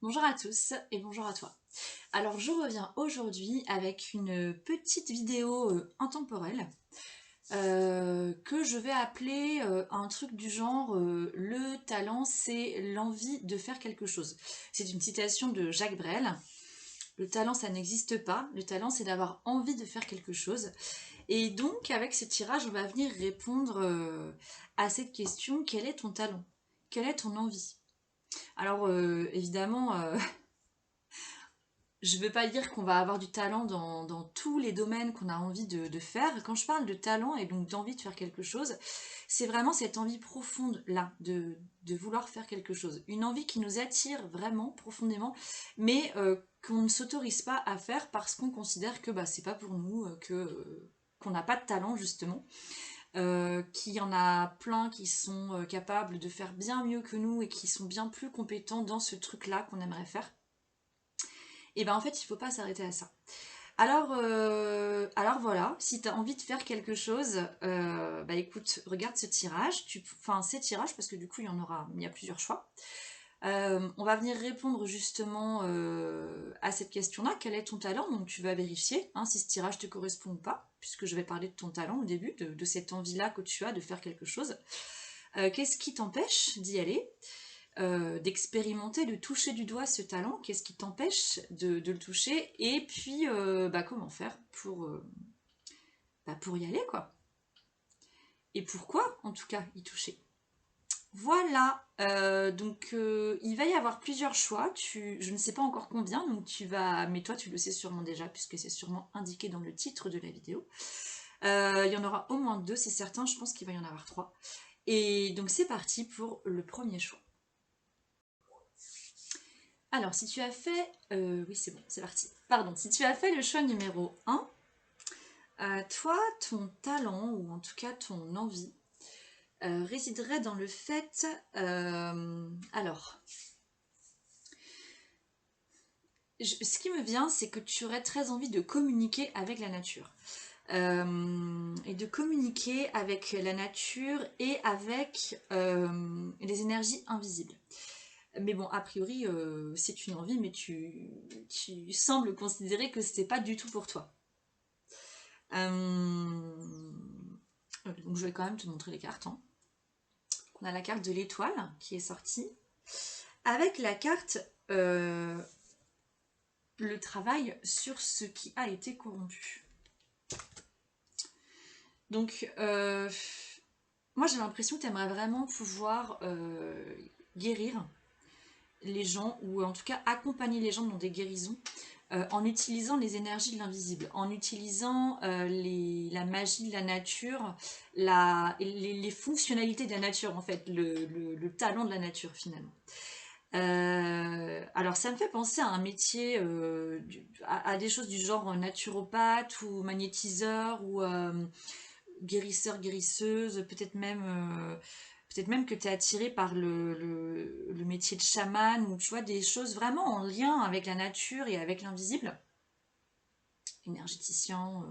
Bonjour à tous et bonjour à toi. Alors je reviens aujourd'hui avec une petite vidéo intemporelle que je vais appeler un truc du genre le talent c'est l'envie de faire quelque chose. C'est une citation de Jacques Brel. Le talent ça n'existe pas, le talent c'est d'avoir envie de faire quelque chose. Et donc avec ce tirage on va venir répondre à cette question, quel est ton talent? Quelle est ton envie? Alors évidemment je ne veux pas dire qu'on va avoir du talent dans tous les domaines qu'on a envie de faire. Quand je parle de talent et donc d'envie de faire quelque chose, c'est vraiment cette envie profonde là de vouloir faire quelque chose. Une envie qui nous attire vraiment profondément, mais qu'on ne s'autorise pas à faire parce qu'on considère que bah, c'est pas pour nous, qu'on n'a pas de talent justement. Qu'il y en a plein qui sont capables de faire bien mieux que nous et qui sont bien plus compétents dans ce truc-là qu'on aimerait faire. Et ben en fait, il faut pas s'arrêter à ça. Alors voilà, si tu as envie de faire quelque chose, bah écoute, regarde ce tirage, enfin ces tirages, parce que du coup il y a plusieurs choix. On va venir répondre justement à cette question-là, quel est ton talent? Donc tu vas vérifier hein, si ce tirage te correspond ou pas, puisque je vais parler de ton talent au début, de cette envie-là que tu as de faire quelque chose. Qu'est-ce qui t'empêche d'y aller? D'expérimenter, de toucher du doigt ce talent, qu'est-ce qui t'empêche de le toucher, et puis bah, comment faire pour y aller, quoi. Et pourquoi, en tout cas, y toucher. Voilà, donc il va y avoir plusieurs choix, je ne sais pas encore combien, donc mais toi tu le sais sûrement déjà, puisque c'est sûrement indiqué dans le titre de la vidéo. Il y en aura au moins deux, c'est certain, je pense qu'il va y en avoir trois. Et donc c'est parti pour le premier choix. Alors, si tu as fait... oui, c'est bon, c'est parti. Pardon, si tu as fait le choix numéro un, toi, ton talent, ou en tout cas ton envie, résiderait dans le fait... alors, ce qui me vient, c'est que tu aurais très envie de communiquer avec la nature. Et de communiquer avec la nature et avec les énergies invisibles. Mais bon, a priori, c'est une envie, mais tu sembles considérer que c'était pas du tout pour toi. Donc je vais quand même te montrer les cartes. Hein. On a la carte de l'étoile qui est sortie. Avec la carte le travail sur ce qui a été corrompu. Donc moi j'ai l'impression que tu aimerais vraiment pouvoir guérir les gens, ou en tout cas accompagner les gens dans des guérisons, en utilisant les énergies de l'invisible, en utilisant la magie de la nature, les fonctionnalités de la nature en fait, le talent de la nature finalement. Alors ça me fait penser à un métier, à des choses du genre naturopathe ou magnétiseur ou guérisseur, guérisseuse, peut-être même que tu es attiré par le métier de chaman, ou tu vois, des choses vraiment en lien avec la nature et avec l'invisible. Énergéticien,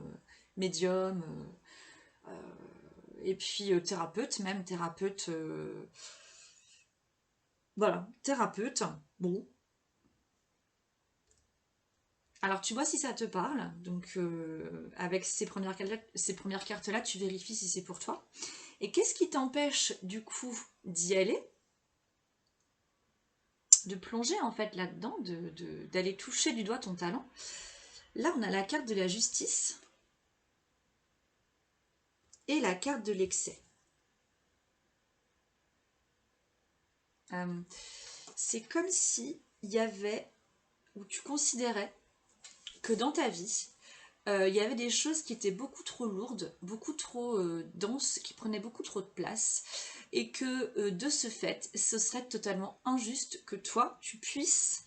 médium, et puis thérapeute, même thérapeute. Voilà, thérapeute. Bon. Alors tu vois si ça te parle. Donc avec ces premières cartes-là, tu vérifies si c'est pour toi. Et qu'est-ce qui t'empêche du coup d'y aller, de plonger en fait là-dedans, d'aller toucher du doigt ton talent? Là, on a la carte de la justice et la carte de l'excès. Euh, c'est comme si il y avait, ou tu considérais que dans ta vie, il y avait des choses qui étaient beaucoup trop lourdes, beaucoup trop denses, qui prenaient beaucoup trop de place, et que de ce fait, ce serait totalement injuste que toi, tu puisses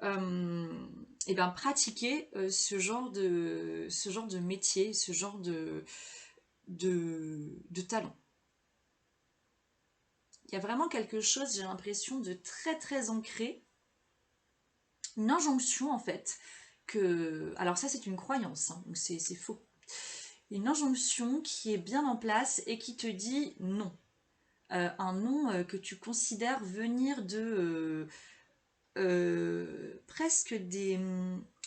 eh ben, pratiquer ce genre de métier, ce genre de talent. Il y a vraiment quelque chose, j'ai l'impression, de très très ancré, une injonction en fait, que... Alors ça c'est une croyance, hein, donc c'est faux. Une injonction qui est bien en place et qui te dit non. Un non que tu considères venir presque des...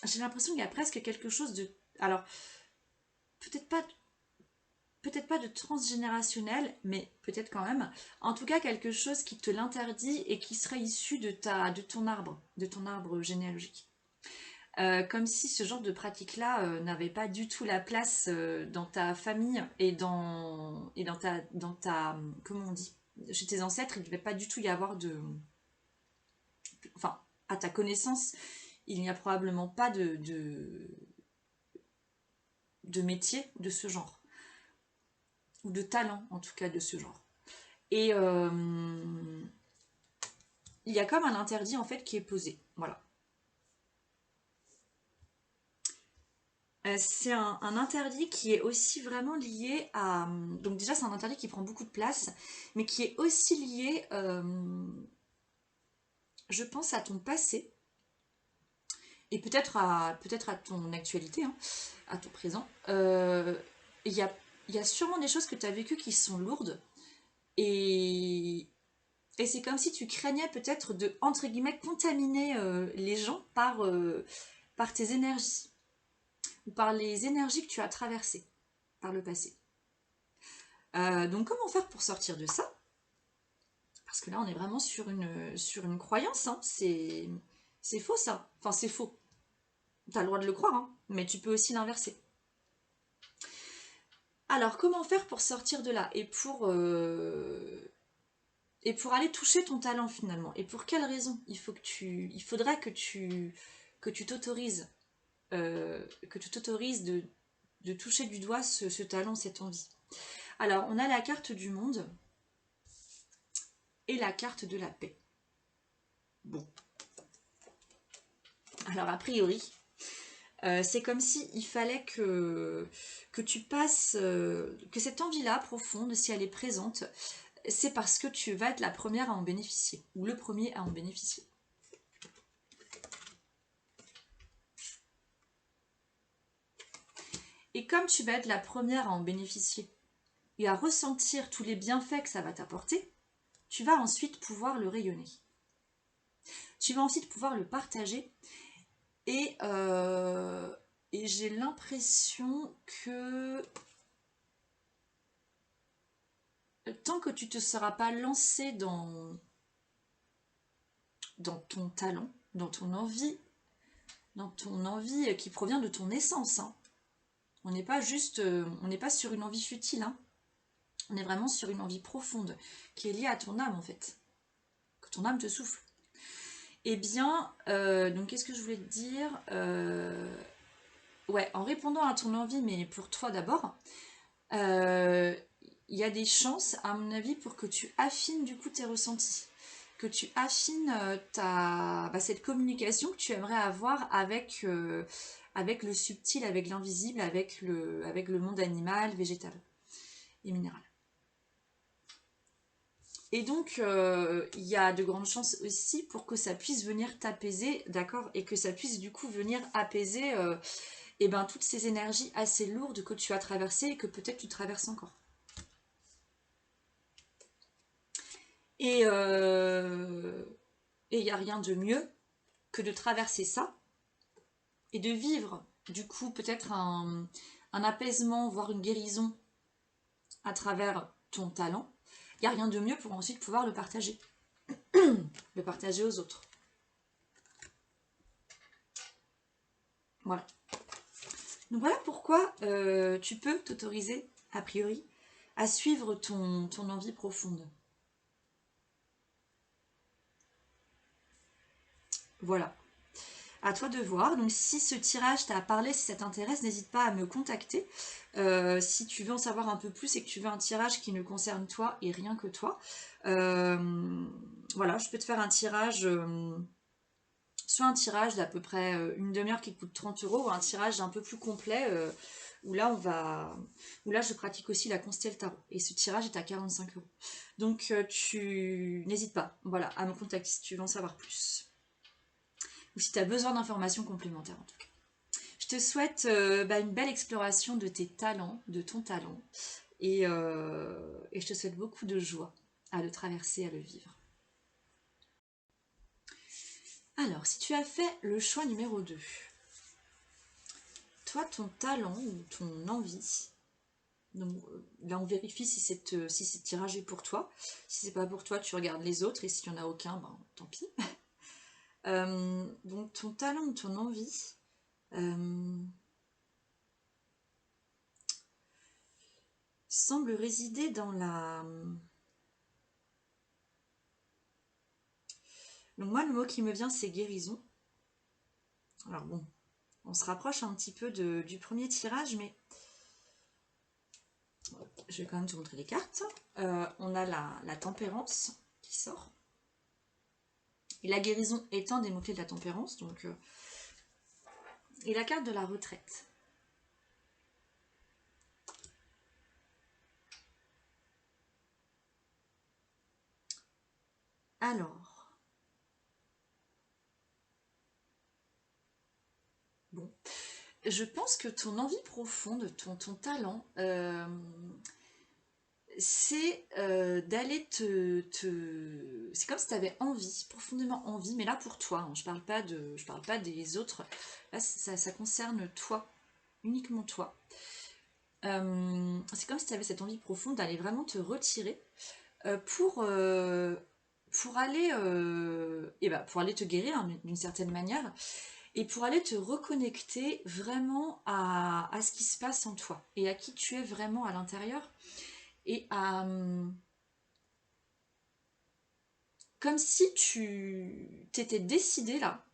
J'ai l'impression qu'il y a presque quelque chose de... Alors, peut-être pas peut-être pas de transgénérationnel, mais peut-être quand même. En tout cas, quelque chose qui te l'interdit et qui serait issu de ton arbre généalogique. Comme si ce genre de pratique-là n'avait pas du tout la place dans ta famille et dans ta, comment on dit, chez tes ancêtres, il ne devait pas du tout y avoir de, enfin, à ta connaissance, il n'y a probablement pas de métier de ce genre, ou de talent en tout cas de ce genre. Et il y a comme un interdit en fait qui est posé. Voilà. C'est un interdit qui est aussi vraiment lié à... Donc déjà c'est un interdit qui prend beaucoup de place, mais qui est aussi lié, je pense, à ton passé, et peut-être à ton actualité, hein, à ton présent. Il y a sûrement des choses que tu as vécues qui sont lourdes, et, et c'est comme si tu craignais peut-être de, entre guillemets, contaminer les gens par tes énergies, ou par les énergies que tu as traversées par le passé. Donc comment faire pour sortir de ça? Parce que là on est vraiment sur une croyance, hein. C'est faux ça. Enfin c'est faux. T'as le droit de le croire, hein, mais tu peux aussi l'inverser. Alors comment faire pour sortir de là et pour aller toucher ton talent finalement? Et pour quelle raison il faudrait que tu t'autorises de toucher du doigt ce talent, cette envie. Alors on a la carte du monde et la carte de la paix. Bon. Alors a priori, c'est comme si il fallait que tu passes, que cette envie-là profonde, si elle est présente, c'est parce que tu vas être la première à en bénéficier, ou le premier à en bénéficier. Et comme tu vas être la première à en bénéficier, et à ressentir tous les bienfaits que ça va t'apporter, tu vas ensuite pouvoir le rayonner. Tu vas ensuite pouvoir le partager, et, et j'ai l'impression que tant que tu ne te seras pas lancé dans ton talent, dans ton envie qui provient de ton essence, hein. On n'est pas juste, on n'est pas sur une envie futile, hein. On est vraiment sur une envie profonde qui est liée à ton âme en fait, que ton âme te souffle. Eh bien, donc qu'est-ce que je voulais te dire? Ouais, en répondant à ton envie, mais pour toi d'abord, il y a des chances, à mon avis, pour que tu affines du coup tes ressentis, que tu affines cette communication que tu aimerais avoir avec le subtil, avec l'invisible, avec le monde animal, végétal et minéral. Et donc, il y a de grandes chances aussi pour que ça puisse venir t'apaiser, d'accord? Et que ça puisse du coup venir apaiser toutes ces énergies assez lourdes que tu as traversées et que peut-être tu traverses encore. Et il n'y a rien de mieux que de traverser ça et de vivre du coup peut-être un apaisement, voire une guérison à travers ton talent. Il n'y a rien de mieux pour ensuite pouvoir le partager. Le partager aux autres. Voilà. Donc voilà pourquoi tu peux t'autoriser, a priori, à suivre ton envie profonde. Voilà. À toi de voir. Donc si ce tirage t'a parlé, si ça t'intéresse, n'hésite pas à me contacter. Si tu veux en savoir un peu plus et que tu veux un tirage qui ne concerne toi et rien que toi, voilà, je peux te faire un tirage, soit un tirage d'à peu près une demi-heure qui coûte 30 € ou un tirage un peu plus complet où là je pratique aussi la Constelle Tarot. Et ce tirage est à 45 €. Donc tu n'hésites pas, voilà, à me contacter si tu veux en savoir plus. Ou si tu as besoin d'informations complémentaires en tout cas. Je te souhaite une belle exploration de tes talents, de ton talent, et je te souhaite beaucoup de joie à le traverser, à le vivre. Alors, si tu as fait le choix numéro 2, toi, ton talent ou ton envie, donc là on vérifie si si ce tirage est pour toi. Si c'est pas pour toi, tu regardes les autres et s'il y en a aucun, ben tant pis. Donc ton talent ou ton envie semble résider dans la... Donc moi le mot qui me vient c'est guérison. Alors bon, on se rapproche un petit peu du premier tirage, mais je vais quand même te montrer les cartes. On a la tempérance qui sort. Et la guérison est un des mots-clés de la tempérance. Donc, et la carte de la retraite. Alors, bon, je pense que ton envie profonde, ton talent, c'est d'aller c'est comme si tu avais envie, profondément envie, mais là pour toi, hein, je parle pas des autres, là ça concerne toi, uniquement toi. C'est comme si tu avais cette envie profonde d'aller vraiment te retirer euh, pour, euh, pour aller te guérir hein, d'une certaine manière, et pour aller te reconnecter vraiment à ce qui se passe en toi, et à qui tu es vraiment à l'intérieur, et à... comme si tu t'étais décidé là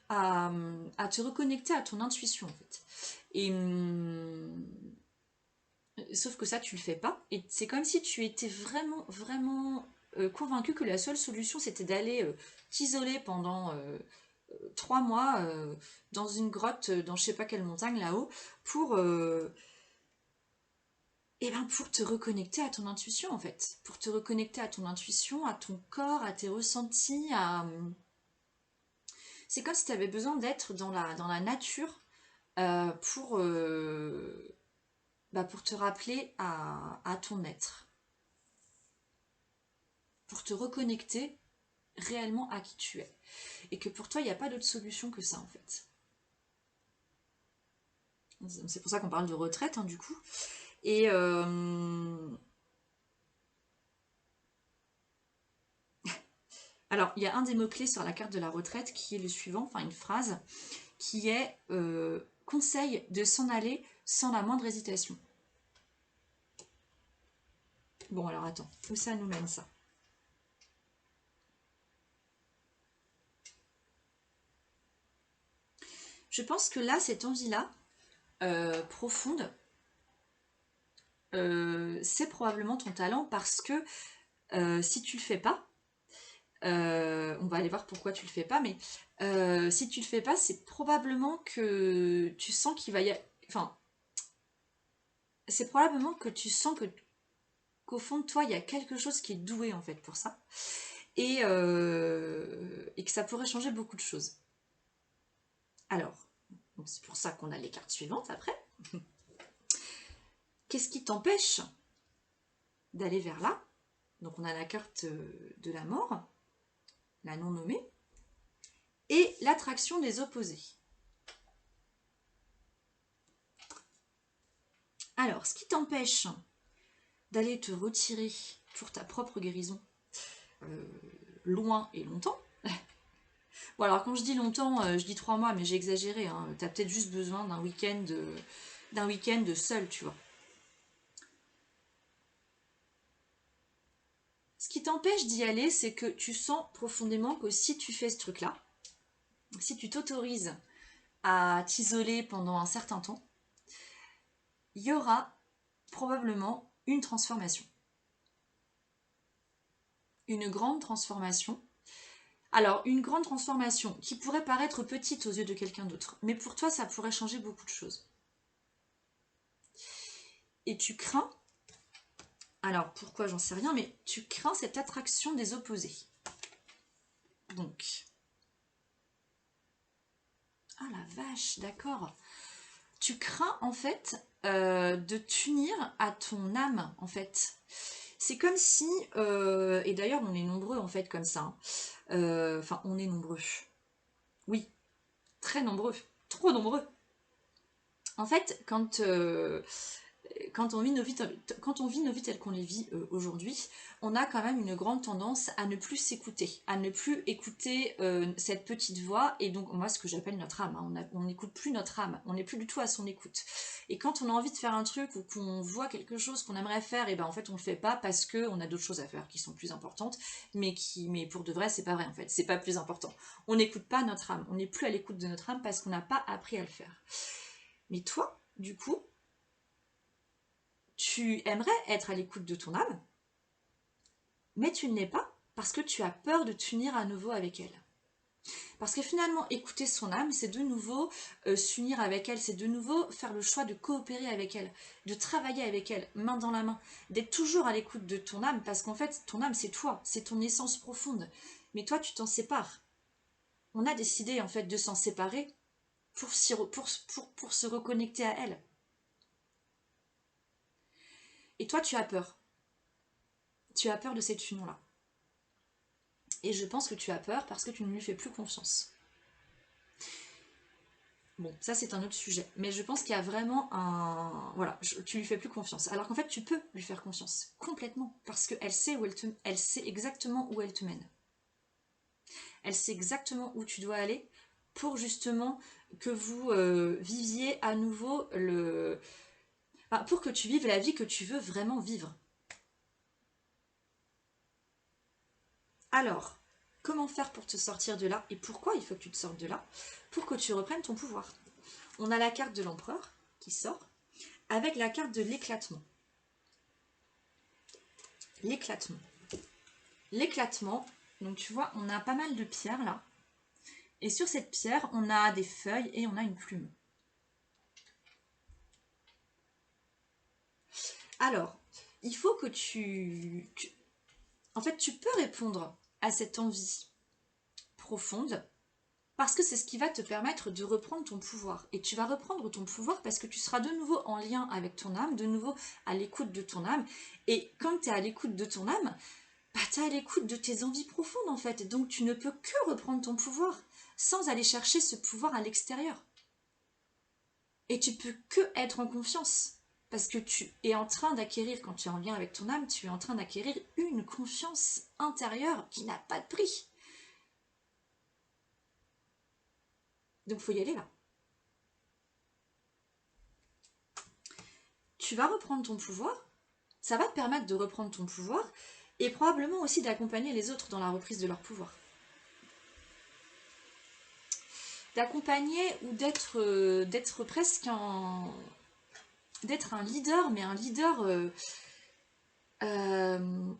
à te reconnecter à ton intuition en fait. Et sauf que ça tu le fais pas. Et c'est comme si tu étais vraiment convaincu que la seule solution c'était d'aller t'isoler pendant 3 mois dans une grotte dans je sais pas quelle montagne là-haut pour pour te reconnecter à ton intuition en fait, pour te reconnecter à ton intuition, à ton corps, à tes ressentis, à c'est comme si tu avais besoin d'être dans la nature euh, pour, euh, pour te rappeler à ton être, pour te reconnecter réellement à qui tu es. Et que pour toi, il n'y a pas d'autre solution que ça en fait. C'est pour ça qu'on parle de retraite, hein, du coup. Et alors, il y a un des mots-clés sur la carte de la retraite qui est le suivant, enfin une phrase, qui est conseil de s'en aller sans la moindre hésitation. Bon, alors attends, où ça nous mène ça? Je pense que là, cette envie-là, profonde, c'est probablement ton talent parce que si tu le fais pas, on va aller voir pourquoi tu le fais pas, mais si tu le fais pas, c'est probablement que tu sens qu'il va y avoir... Enfin, c'est probablement que tu sens qu'au fond de toi, il y a quelque chose qui est doué en fait pour ça. Et que ça pourrait changer beaucoup de choses. Alors, c'est pour ça qu'on a les cartes suivantes après. Qu'est-ce qui t'empêche d'aller vers là? Donc on a la carte de la mort, la non nommée, et l'attraction des opposés. Alors, ce qui t'empêche d'aller te retirer pour ta propre guérison loin et longtemps. Bon alors quand je dis longtemps, je dis 3 mois, mais j'ai exagéré. Hein. T'as peut-être juste besoin d'un week-end seul, tu vois. Ce qui t'empêche d'y aller, c'est que tu sens profondément que si tu fais ce truc-là, si tu t'autorises à t'isoler pendant un certain temps, il y aura probablement une transformation. Une grande transformation. Alors, une grande transformation qui pourrait paraître petite aux yeux de quelqu'un d'autre, mais pour toi, ça pourrait changer beaucoup de choses. Et tu crains, alors pourquoi j'en sais rien, mais tu crains cette attraction des opposés. Donc, ah la vache, d'accord. Tu crains en fait de t'unir à ton âme en fait. C'est comme si, et d'ailleurs on est nombreux en fait comme ça, enfin on est nombreux. Oui, très nombreux, trop nombreux. En fait, quand on vit nos vies, quand on vit nos vies telles qu'on les vit aujourd'hui, on a quand même une grande tendance à ne plus s'écouter, à ne plus écouter cette petite voix, et donc moi ce que j'appelle notre âme, hein, on n'écoute plus notre âme, on n'est plus du tout à son écoute. Et quand on a envie de faire un truc ou qu'on voit quelque chose qu'on aimerait faire, et ben en fait on le fait pas parce qu'on a d'autres choses à faire qui sont plus importantes, mais pour de vrai c'est pas vrai en fait, c'est pas plus important. On n'écoute pas notre âme, on n'est plus à l'écoute de notre âme parce qu'on n'a pas appris à le faire. Mais toi, du coup, tu aimerais être à l'écoute de ton âme, mais tu ne l'es pas parce que tu as peur de t'unir à nouveau avec elle. Parce que finalement, écouter son âme, c'est de nouveau s'unir avec elle, c'est de nouveau faire le choix de coopérer avec elle, de travailler avec elle, main dans la main, d'être toujours à l'écoute de ton âme, parce qu'en fait, ton âme, c'est toi, c'est ton essence profonde. Mais toi, tu t'en sépares. On a décidé, en fait, de s'en séparer pour se reconnecter à elle. Et toi, tu as peur. Tu as peur de cette union-là. Et je pense que tu as peur parce que tu ne lui fais plus confiance. Bon, ça c'est un autre sujet. Mais je pense qu'il y a vraiment un... Voilà, tu lui fais plus confiance. Alors qu'en fait, tu peux lui faire confiance. Complètement. Parce qu'elle sait elle sait exactement où elle te mène. Elle sait exactement où tu dois aller pour justement que vous viviez à nouveau le... Enfin, pour que tu vives la vie que tu veux vraiment vivre. Alors, comment faire pour te sortir de là et pourquoi il faut que tu te sortes de là? Pour que tu reprennes ton pouvoir. On a la carte de l'empereur qui sort avec la carte de l'éclatement. L'éclatement. L'éclatement, donc tu vois, on a pas mal de pierres là. Et sur cette pierre, on a des feuilles et on a une plume. Alors, il faut que en fait, tu peux répondre à cette envie profonde parce que c'est ce qui va te permettre de reprendre ton pouvoir. Et tu vas reprendre ton pouvoir parce que tu seras de nouveau en lien avec ton âme, de nouveau à l'écoute de ton âme. Et quand tu es à l'écoute de ton âme, bah, tu es à l'écoute de tes envies profondes en fait. Donc tu ne peux que reprendre ton pouvoir sans aller chercher ce pouvoir à l'extérieur. Et tu peux que être en confiance. Parce que tu es en train d'acquérir, quand tu es en lien avec ton âme, tu es en train d'acquérir une confiance intérieure qui n'a pas de prix. Donc il faut y aller là. Tu vas reprendre ton pouvoir, ça va te permettre de reprendre ton pouvoir et probablement aussi d'accompagner les autres dans la reprise de leur pouvoir. D'accompagner ou d'être presque d'être un leader, mais un leader euh,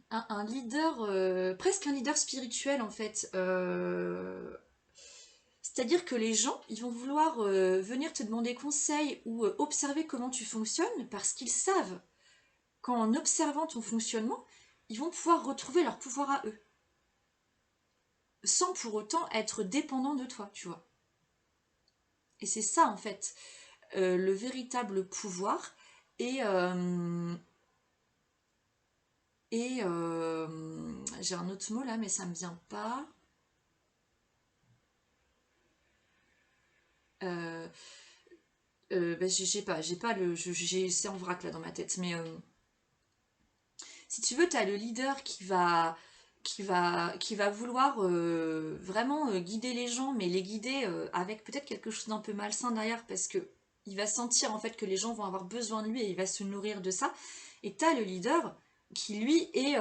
un leader presque un leader spirituel en fait. C'est-à-dire que les gens, ils vont vouloir venir te demander conseil ou observer comment tu fonctionnes parce qu'ils savent qu'en observant ton fonctionnement, ils vont pouvoir retrouver leur pouvoir à eux, sans pour autant être dépendants de toi, tu vois. Et c'est ça, en fait, le véritable pouvoir. Et, euh, j'ai un autre mot là, mais ça me vient pas. Euh, ben, j'ai pas le, c'est en vrac là dans ma tête, mais si tu veux, tu as le leader qui va vouloir vraiment guider les gens, mais les guider avec peut-être quelque chose d'un peu malsain derrière, parce que il va sentir en fait que les gens vont avoir besoin de lui et il va se nourrir de ça. Et tu as le leader qui lui est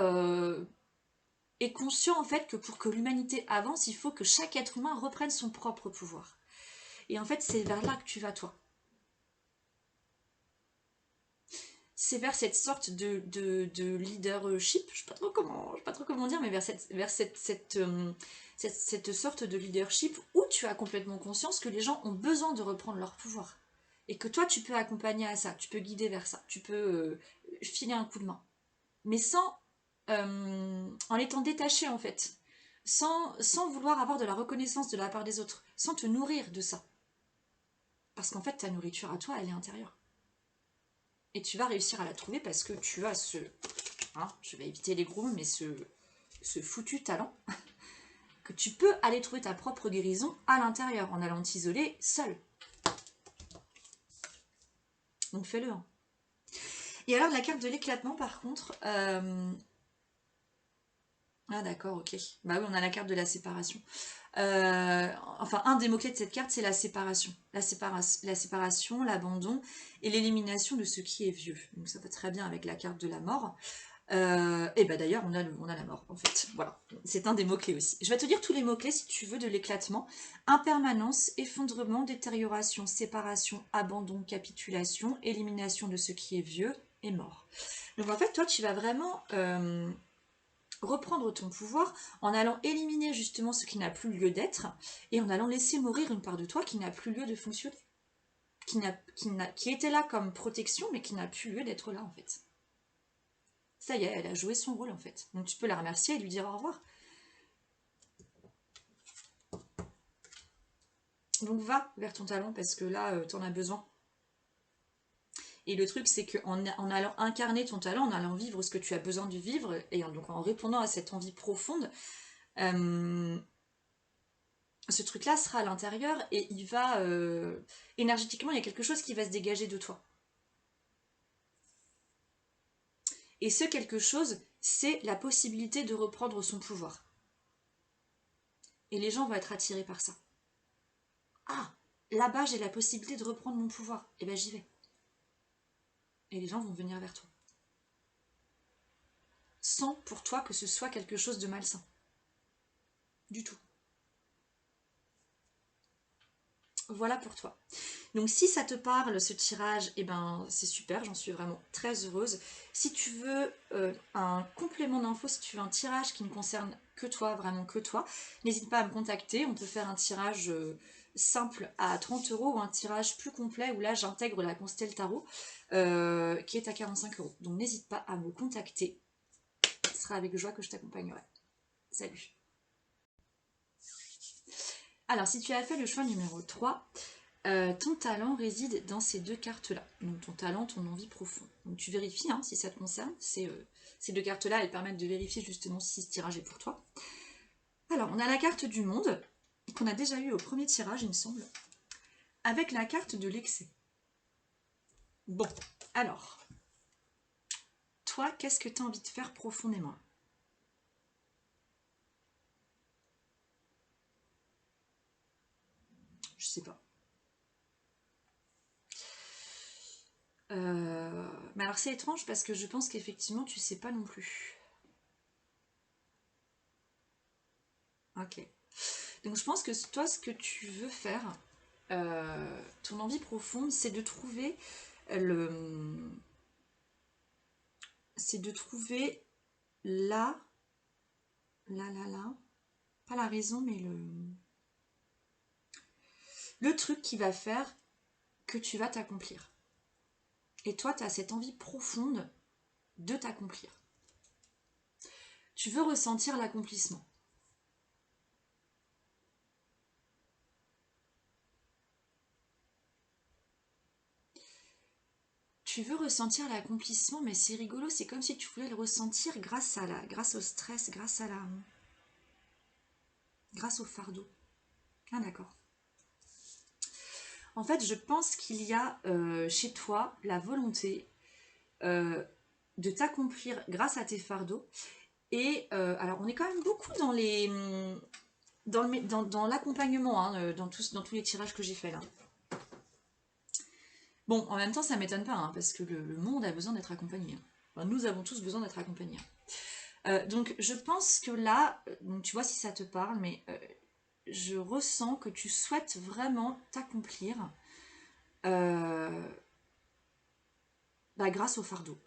conscient en fait que pour que l'humanité avance, il faut que chaque être humain reprenne son propre pouvoir. Et en fait, c'est vers là que tu vas toi. C'est vers cette sorte de leadership, je sais pas trop comment dire, mais vers cette sorte de leadership où tu as complètement conscience que les gens ont besoin de reprendre leur pouvoir. Et que toi, tu peux accompagner à ça, tu peux guider vers ça, tu peux filer un coup de main. Mais en étant détaché en fait, sans vouloir avoir de la reconnaissance de la part des autres, sans te nourrir de ça. Parce qu'en fait, ta nourriture à toi, elle est intérieure. Et tu vas réussir à la trouver parce que tu as je vais éviter les gros mots, mais ce foutu talent, que tu peux aller trouver ta propre guérison à l'intérieur, en allant t'isoler seul. Donc fais-le. Hein. Et alors la carte de l'éclatement par contre... Ah d'accord, ok. Bah oui, on a la carte de la séparation. Enfin, un des mots-clés de cette carte, c'est la séparation. La séparation, l'abandon et l'élimination de ce qui est vieux. Donc ça va très bien avec la carte de la mort. Et bah d'ailleurs, on a la mort, en fait. Voilà, c'est un des mots-clés aussi. Je vais te dire tous les mots-clés, si tu veux, de l'éclatement. Impermanence, effondrement, détérioration, séparation, abandon, capitulation, élimination de ce qui est vieux et mort. Donc en fait, toi, tu vas vraiment... reprendre ton pouvoir en allant éliminer justement ce qui n'a plus lieu d'être et en allant laisser mourir une part de toi qui n'a plus lieu de fonctionner, qui était là comme protection mais qui n'a plus lieu d'être là en fait. Ça y est, elle a joué son rôle en fait. Donc tu peux la remercier et lui dire au revoir. Donc va vers ton talent parce que là, t'en as besoin. Et le truc, c'est qu'en allant incarner ton talent, en allant vivre ce que tu as besoin de vivre, et donc en répondant à cette envie profonde, ce truc-là sera à l'intérieur et il va... énergétiquement, il y a quelque chose qui va se dégager de toi. Et ce quelque chose, c'est la possibilité de reprendre son pouvoir. Et les gens vont être attirés par ça. Ah, là-bas, j'ai la possibilité de reprendre mon pouvoir. Et ben j'y vais. Et les gens vont venir vers toi. Sans pour toi que ce soit quelque chose de malsain. Du tout. Voilà pour toi. Donc si ça te parle ce tirage, eh ben c'est super, j'en suis vraiment très heureuse. Si tu veux un complément d'infos, si tu veux un tirage qui ne concerne que toi, vraiment que toi, n'hésite pas à me contacter. On peut faire un tirage simple à 30 € ou un tirage plus complet où là j'intègre la Constelle Tarot qui est à 45 €. Donc n'hésite pas à me contacter. Ce sera avec joie que je t'accompagnerai. Salut. Alors si tu as fait le choix numéro 3, ton talent réside dans ces deux cartes-là. Donc ton talent, ton envie profonde. Donc tu vérifies hein, si ça te concerne. Ces deux cartes-là, elles permettent de vérifier justement si ce tirage est pour toi. Alors, on a la carte du monde, qu'on a déjà eu au premier tirage, il me semble, avec la carte de l'excès. Bon, alors, toi, qu'est-ce que tu as envie de faire profondément? Je sais pas. Mais alors c'est étrange parce que je pense qu'effectivement tu sais pas non plus. Ok. Donc je pense que toi ce que tu veux faire, ton envie profonde, c'est de trouver le... C'est de trouver la... Pas la raison mais le truc qui va faire que tu vas t'accomplir. Et toi tu as cette envie profonde de t'accomplir. Tu veux ressentir l'accomplissement. Tu veux ressentir l'accomplissement, mais c'est rigolo, c'est comme si tu voulais le ressentir grâce au stress, grâce au fardeau. Ah d'accord. En fait, je pense qu'il y a chez toi la volonté de t'accomplir grâce à tes fardeaux. Et alors, on est quand même beaucoup dans les dans l'accompagnement, hein, dans tous les tirages que j'ai faits là. Bon, en même temps, ça m'étonne pas, hein, parce que le monde a besoin d'être accompagné. Hein. Enfin, nous avons tous besoin d'être accompagnés. Donc, je pense que là, donc, tu vois si ça te parle, mais je ressens que tu souhaites vraiment t'accomplir grâce au fardeau.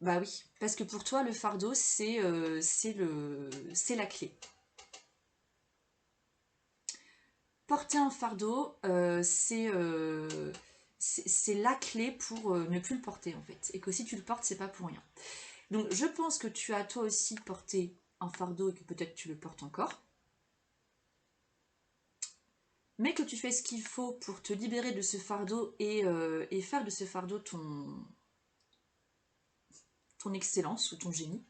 Bah oui, parce que pour toi, le fardeau, c'est la clé. Porter un fardeau, c'est la clé pour ne plus le porter en fait. Et que si tu le portes, c'est pas pour rien. Donc je pense que tu as toi aussi porté un fardeau et que peut-être tu le portes encore. Mais que tu fais ce qu'il faut pour te libérer de ce fardeau et faire de ce fardeau ton excellence ou ton génie.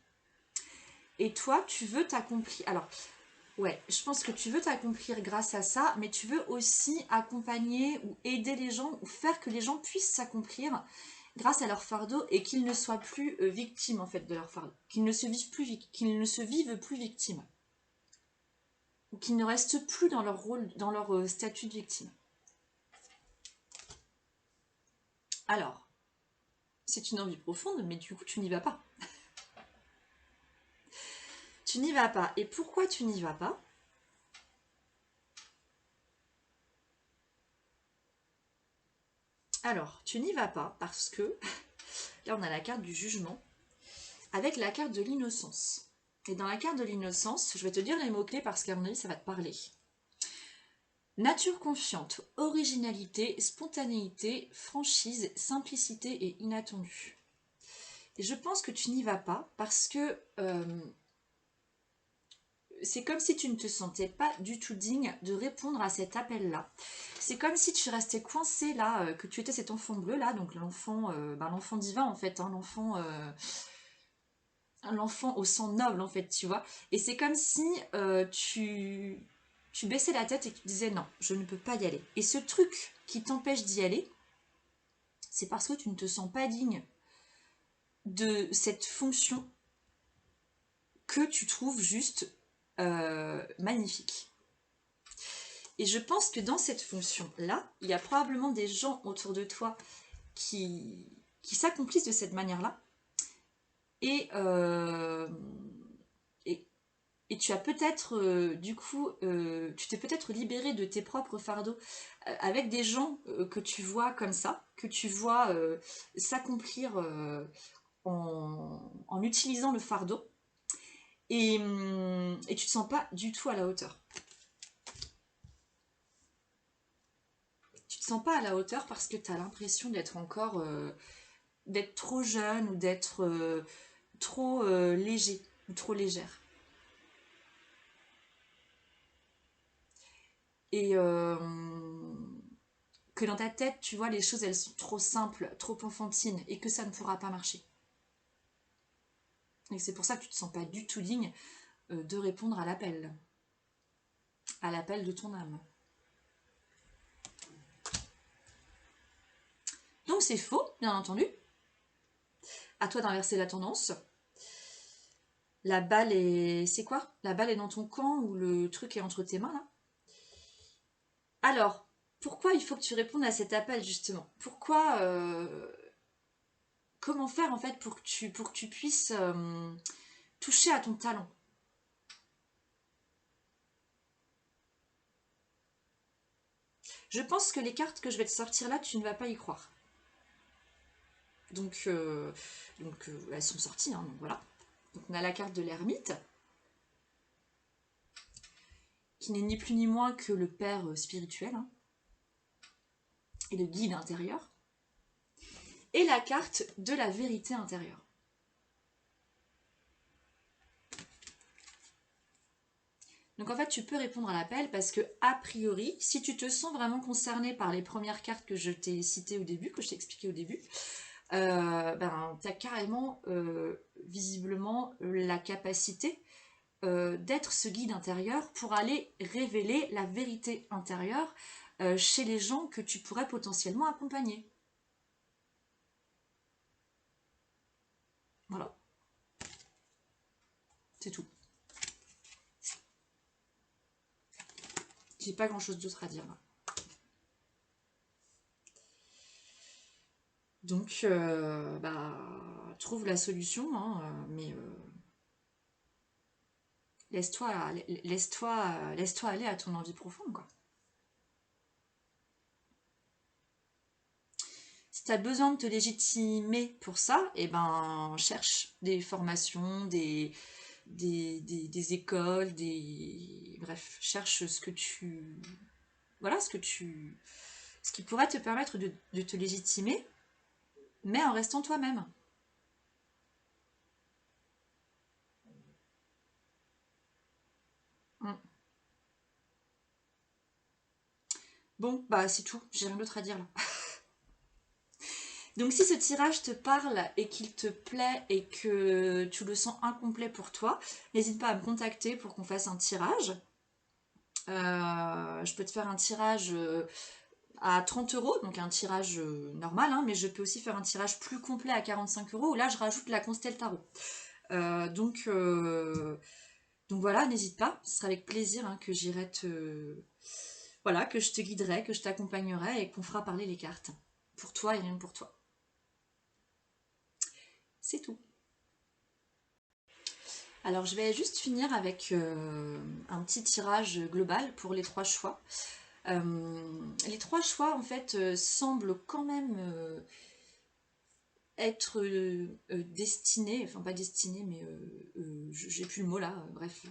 Et toi, tu veux t'accomplir. Alors, ouais, je pense que tu veux t'accomplir grâce à ça, mais tu veux aussi accompagner ou aider les gens ou faire que les gens puissent s'accomplir grâce à leur fardeau et qu'ils ne soient plus victimes en fait de leur fardeau, qu'ils ne se vivent plus, qu'ils ne se vivent plus victimes ou qu'ils ne restent plus dans leur rôle, dans leur statut de victime. Alors, c'est une envie profonde, mais du coup, tu n'y vas pas. Tu n'y vas pas. Et pourquoi tu n'y vas pas? Alors, tu n'y vas pas parce que là, on a la carte du jugement avec la carte de l'innocence. Et dans la carte de l'innocence, je vais te dire les mots-clés parce qu'à mon avis, ça va te parler. Nature confiante, originalité, spontanéité, franchise, simplicité et inattendu. Et je pense que tu n'y vas pas parce que c'est comme si tu ne te sentais pas du tout digne de répondre à cet appel-là. C'est comme si tu restais coincé là, que tu étais cet enfant bleu là, donc l'enfant l'enfant divin en fait, hein, l'enfant au sang noble en fait, tu vois. Et c'est comme si tu baissais la tête et que tu disais non, je ne peux pas y aller. Et ce truc qui t'empêche d'y aller, c'est parce que tu ne te sens pas digne de cette fonction que tu trouves juste magnifique. Et je pense que dans cette fonction-là, il y a probablement des gens autour de toi qui s'accomplissent de cette manière-là. Et, et, et tu as peut-être, du coup, tu t'es peut-être libéré de tes propres fardeaux avec des gens que tu vois comme ça, que tu vois s'accomplir en utilisant le fardeau. Et tu te sens pas du tout à la hauteur. Tu te sens pas à la hauteur parce que tu as l'impression d'être encore d'être trop jeune ou d'être trop léger ou trop légère. Et que dans ta tête, tu vois, les choses, elles sont trop simples, trop enfantines et que ça ne pourra pas marcher. Et c'est pour ça que tu te sens pas du tout digne de répondre à l'appel de ton âme. Donc c'est faux, bien entendu. À toi d'inverser la tendance. La balle est... C'est quoi? La balle est dans ton camp ou le truc est entre tes mains, là? Alors, pourquoi il faut que tu répondes à cet appel, justement? Pourquoi... Comment faire, en fait, pour que tu puisses toucher à ton talent? Je pense que les cartes que je vais te sortir là, tu ne vas pas y croire. Donc, elles sont sorties, hein, donc voilà. Donc on a la carte de l'ermite, qui n'est ni plus ni moins que le père spirituel, hein, et le guide intérieur. Et la carte de la vérité intérieure. Donc en fait, tu peux répondre à l'appel parce que, a priori, si tu te sens vraiment concerné par les premières cartes que je t'ai citées au début, que je t'ai expliquées au début, ben, tu as carrément, visiblement, la capacité d'être ce guide intérieur pour aller révéler la vérité intérieure chez les gens que tu pourrais potentiellement accompagner. Voilà, c'est tout. J'ai pas grand chose d'autre à dire là. Donc, bah, trouve la solution, hein, mais laisse-toi aller à ton envie profonde, quoi. Si tu as besoin de te légitimer pour ça, eh ben, cherche des formations, des écoles, bref, cherche ce que tu... Voilà, ce qui pourrait te permettre de te légitimer, mais en restant toi-même. Mm. Bon, bah c'est tout, j'ai rien d'autre à dire là. Donc si ce tirage te parle et qu'il te plaît et que tu le sens incomplet pour toi, n'hésite pas à me contacter pour qu'on fasse un tirage. Je peux te faire un tirage à 30 €, donc un tirage normal, hein, mais je peux aussi faire un tirage plus complet à 45 € où là je rajoute la Constelle Tarot. Donc voilà, n'hésite pas, ce sera avec plaisir hein, que j'irai te... Voilà, que je te guiderai, que je t'accompagnerai et qu'on fera parler les cartes. Pour toi et rien que pour toi. C'est tout. Alors je vais juste finir avec un petit tirage global pour les 3 choix. Les 3 choix en fait semblent quand même être destinés, enfin pas destinés mais j'ai plus le mot là, bref,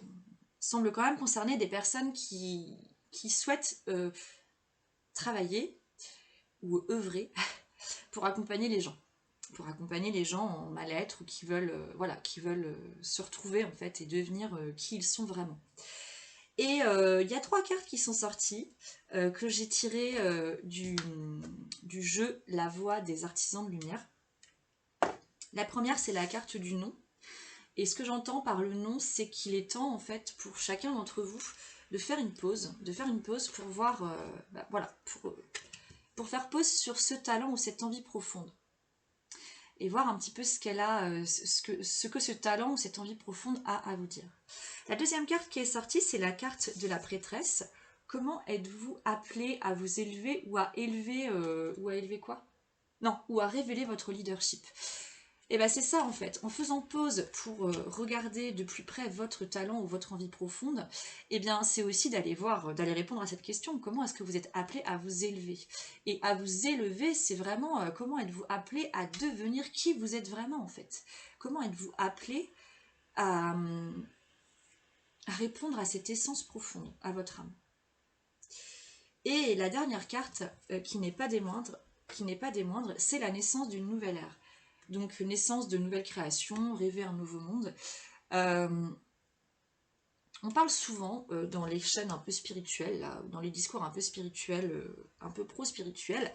semblent quand même concerner des personnes qui souhaitent travailler ou œuvrer pour accompagner les gens. Pour accompagner les gens en mal-être ou qui veulent, voilà, qui veulent se retrouver en fait et devenir qui ils sont vraiment. Et il y a 3 cartes qui sont sorties que j'ai tirées du jeu La Voix des Artisans de Lumière. La première, c'est la carte du nom. Et ce que j'entends par le nom, c'est qu'il est temps en fait pour chacun d'entre vous de faire une pause, pour voir, voilà, pour faire pause sur ce talent ou cette envie profonde. Et voir un petit peu ce qu'elle a, ce que ce talent ou cette envie profonde a à vous dire. La deuxième carte qui est sortie, c'est la carte de la prêtresse. Comment êtes-vous appelé à vous élever ou à élever quoi? Non, ou à révéler votre leadership. Et bien c'est ça en fait, en faisant pause pour regarder de plus près votre talent ou votre envie profonde, et bien c'est aussi d'aller voir, d'aller répondre à cette question, comment est-ce que vous êtes appelé à vous élever? Et à vous élever, c'est vraiment comment êtes-vous appelé à devenir qui vous êtes vraiment en fait? Comment êtes-vous appelé à répondre à cette essence profonde, à votre âme? Et la dernière carte, qui n'est pas des moindres, c'est la naissance d'une nouvelle ère. Donc naissance de nouvelles créations, rêver un nouveau monde. On parle souvent dans les chaînes un peu spirituelles, là, dans les discours un peu spirituels, un peu pro-spirituels,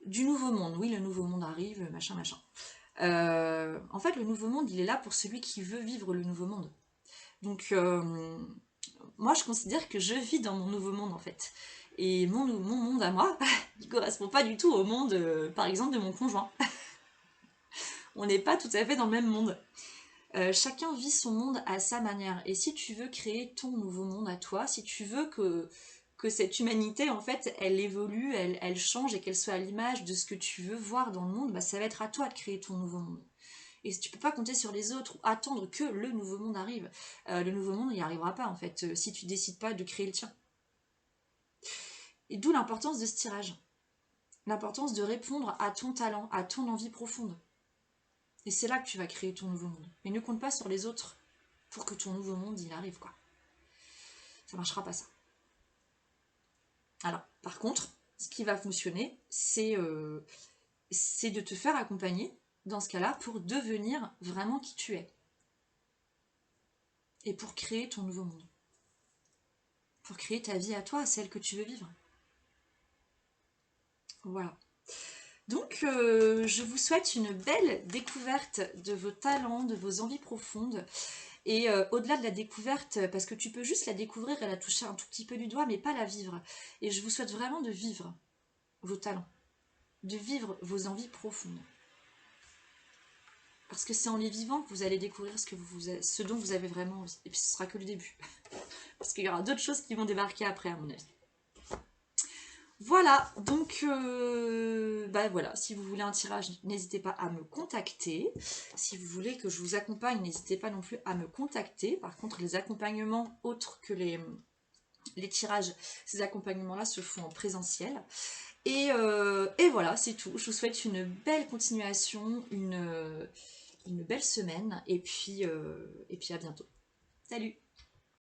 du nouveau monde. Oui, le nouveau monde arrive, machin, machin. En fait, le nouveau monde, il est là pour celui qui veut vivre le nouveau monde. Donc, moi, je considère que je vis dans mon nouveau monde, en fait. Et mon monde à moi, il ne correspond pas du tout au monde, par exemple, de mon conjoint. On n'est pas tout à fait dans le même monde. Chacun vit son monde à sa manière. Et si tu veux créer ton nouveau monde à toi, si tu veux que cette humanité, en fait, elle évolue, elle change et qu'elle soit à l'image de ce que tu veux voir dans le monde, bah, ça va être à toi de créer ton nouveau monde. Et tu peux pas compter sur les autres ou attendre que le nouveau monde arrive. Le nouveau monde, il n'y arrivera pas, en fait, si tu décides pas de créer le tien. Et d'où l'importance de ce tirage. L'importance de répondre à ton talent, à ton envie profonde. Et c'est là que tu vas créer ton nouveau monde. Mais ne compte pas sur les autres pour que ton nouveau monde, il arrive, quoi. Ça marchera pas, ça. Alors, par contre, ce qui va fonctionner, c'est de te faire accompagner, dans ce cas-là, pour devenir vraiment qui tu es. Et pour créer ton nouveau monde. Pour créer ta vie à toi, celle que tu veux vivre. Voilà. Donc, je vous souhaite une belle découverte de vos talents, de vos envies profondes. Et au-delà de la découverte, parce que tu peux juste la découvrir et la toucher un tout petit peu du doigt, mais pas la vivre. Et je vous souhaite vraiment de vivre vos talents, de vivre vos envies profondes. Parce que c'est en les vivant que vous allez découvrir ce dont vous avez vraiment envie. Et puis ce sera que le début. Parce qu'il y aura d'autres choses qui vont débarquer après, à mon avis. Voilà, donc voilà, si vous voulez un tirage, n'hésitez pas à me contacter. Si vous voulez que je vous accompagne, n'hésitez pas non plus à me contacter. Par contre, les accompagnements autres que les tirages, ces accompagnements-là se font en présentiel. Et voilà, c'est tout. Je vous souhaite une belle continuation, une belle semaine, et puis à bientôt. Salut!